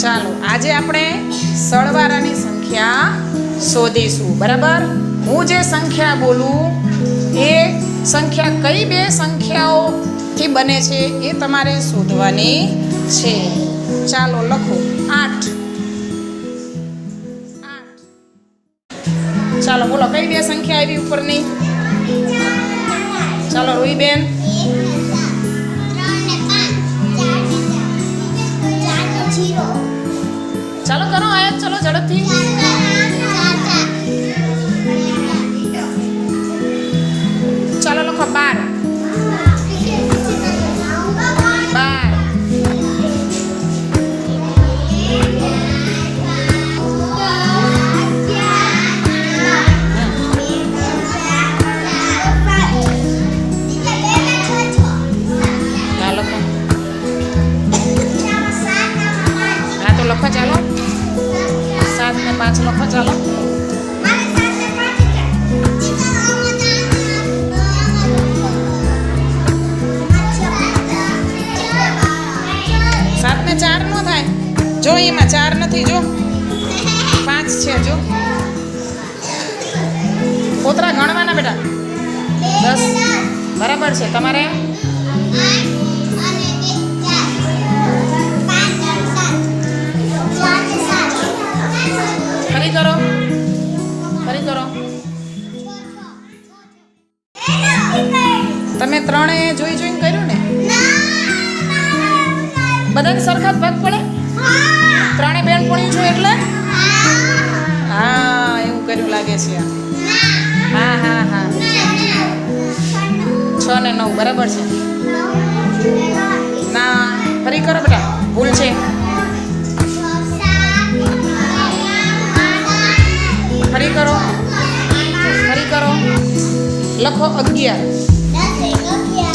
ચાલો આજે આપણે સરવાળાની સંખ્યા શોધીશું. બરાબર. હું જે સંખ્યા બોલું એ સંખ્યા કઈ બે સંખ્યાઓથી બને છે એ તમારે શોધવાની છે. ચાલો લખો 8. ચાલો બોલો કઈ બે સંખ્યા આવી ઉપરની? ચાલો રૂહીબેન. ચાલો કરો આયત, ચલો ઝડપથી. ચાલો લખો 12. 5 લખો. ચાલો સાત ને 4 નો થાય. જો એમાં 4 નથી, જો 5 છે. જો પોતરા ગણવાના બેટા. 10 બરાબર છે. તમારે ફરી કરો. તમે ત્રણે જોઈને કર્યું ને? બધાને સરખા જ ભાગ પડે? ત્રણે બેનપણી છો એટલે? હા એવું કર્યું લાગે છે. હા 6 ને 9 બરાબર છે. ના ફરી કરો બેટા, ભૂલ છે. ફરી કરો. લખો 11.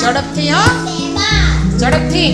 ઝડપથી. ઝડપથી.